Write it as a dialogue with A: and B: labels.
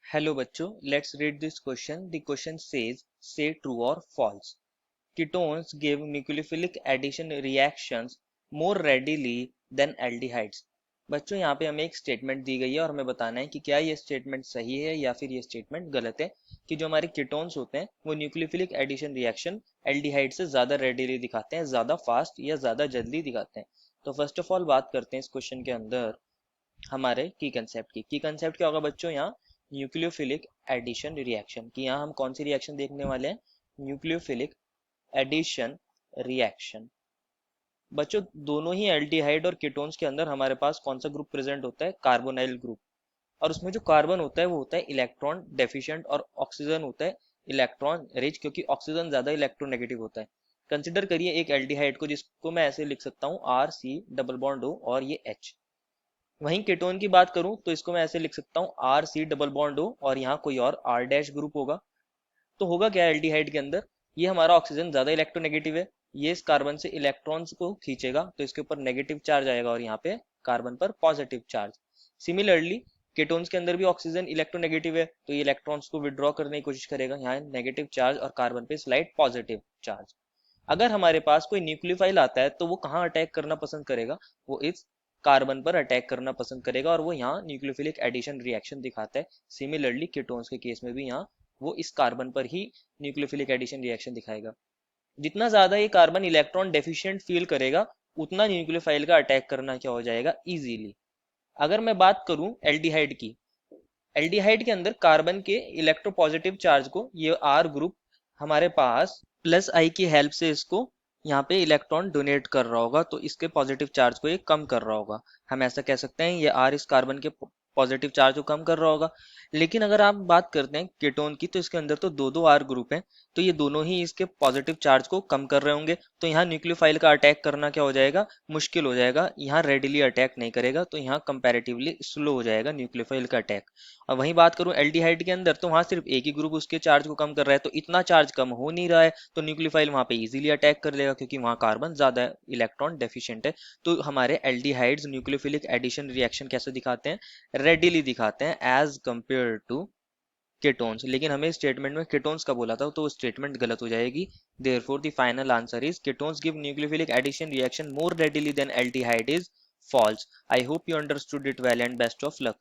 A: Hello बच्चों, let's read this question. The question says, say true or false. Ketones give nucleophilic addition reactions more readily than aldehydes. बच्चों यहाँ पे हमें एक statement दी गई है और हमें बताना है कि क्या ये स्टेटमेंट सही है या फिर ये स्टेटमेंट गलत है कि जो हमारे कीटोन्स होते हैं वो न्यूक्लियोफिलिक एडिशन रिएक्शन एल्डिहाइड से ज्यादा रेडिली दिखाते हैं, ज्यादा फास्ट या ज्यादा जल्दी दिखाते हैं। तो फर्स्ट ऑफ ऑल बात करते हैं इस क्वेश्चन के अंदर हमारे की कंसेप्ट क्या होगा बच्चों यहाँ न्यूक्लियोफिलिक एडिशन रिएक्शन की। यहाँ हम कौन सी रिएक्शन देखने वाले हैं? Nucleophilic addition reaction. बच्चों दोनों ही एल्डिहाइड और कीटोन्स के अंदर हमारे पास कौन सा ग्रुप प्रेजेंट होता है? Carbonyl group. और उसमें जो कार्बन होता है वो होता है इलेक्ट्रॉन डेफिशिएंट और ऑक्सीजन होता है इलेक्ट्रॉन रिच, क्योंकि ऑक्सीजन ज्यादा इलेक्ट्रोनेगेटिव होता है। कंसिडर करिए एक एल्डिहाइड को जिसको मैं ऐसे लिख सकता हूँ R C double bond O और ये H। वहीं कीटोन की बात करूं तो इसको मैं ऐसे लिख सकता हूँ R C double bond O और यहाँ कोई और R डैश ग्रुप होगा। तो होगा क्या एल्डिहाइड के अंदर? ये हमारा ऑक्सीजन ज्यादा इलेक्ट्रोनेगेटिव है, ये इस कार्बन से इलेक्ट्रॉन्स को खींचेगा तो इसके ऊपर नेगेटिव चार्ज आएगा और यहाँ पे कार्बन पर पॉजिटिव चार्ज। सिमिलरली कीटोन्स के अंदर भी ऑक्सीजन इलेक्ट्रोनेगेटिव है तो ये इलेक्ट्रॉन्स को विड्रॉ करने की कोशिश करेगा, यहाँ नेगेटिव चार्ज और कार्बन पे स्लाइड पॉजिटिव चार्ज। अगर हमारे पास कोई न्यूक्लियोफाइल आता है तो वो कहाँ अटैक करना पसंद करेगा? वो इस कार्बन पर अटैक करना पसंद करेगा और वो यहाँ न्यूक्लियोफिलिक एडिशन रिएक्शन दिखाता है। सिमिलरली कीटोन्स के केस में भी यहाँ वो इस कार्बन पर ही न्यूक्लियोफिलिक एडिशन रिएक्शन दिखाएगा। जितना ज्यादा ये कार्बन इलेक्ट्रॉन डेफिशिएंट फील करेगा उतना न्यूक्लियोफाइल का अटैक करना क्या हो जाएगा? इजीली। अगर मैं बात करूं एल्डिहाइड की, एल्डिहाइड के अंदर कार्बन के इलेक्ट्रोपॉजिटिव चार्ज को ये आर ग्रुप हमारे पास प्लस आई की हेल्प से इसको यहाँ पे इलेक्ट्रॉन डोनेट कर रहा होगा, तो इसके पॉजिटिव चार्ज को ये कम कर रहा होगा। हम ऐसा कह सकते हैं ये आर इस कार्बन के पॉजिटिव चार्ज को कम कर रहा होगा। लेकिन अगर आप बात करते हैं कीटोन की तो इसके अंदर तो दो दो आर ग्रुप हैं, तो ये दोनों ही इसके पॉजिटिव चार्ज को कम कर रहे होंगे। तो यहाँ न्यूक्लियोफाइल का अटैक करना क्या हो जाएगा? मुश्किल हो जाएगा। यहाँ रेडिली अटैक नहीं करेगा, तो यहाँ कंपैरेटिवली स्लो हो जाएगा न्यूक्लियोफाइल का अटैक। और वहीं बात करूं एल्डिहाइड के अंदर तो वहां सिर्फ एक ही ग्रुप उसके चार्ज को कम कर रहा है, तो इतना चार्ज कम हो नहीं रहा है, तो न्यूक्लियोफाइल वहां पे इजीली अटैक कर लेगा क्योंकि वहां कार्बन ज्यादा इलेक्ट्रॉन डेफिशिएंट है। तो हमारे एल्डिहाइड्स न्यूक्लियोफिलिक एडिशन रिएक्शन कैसे दिखाते हैं? रेडिली दिखाते हैं एज कंपेयर टू कीटोन्स। लेकिन हमें स्टेटमेंट में कीटोन्स का बोला था तो स्टेटमेंट गलत हो जाएगी। Therefore the final answer is ketones give nucleophilic addition reaction more readily than aldehyde is false. I hope you understood it well and best of luck.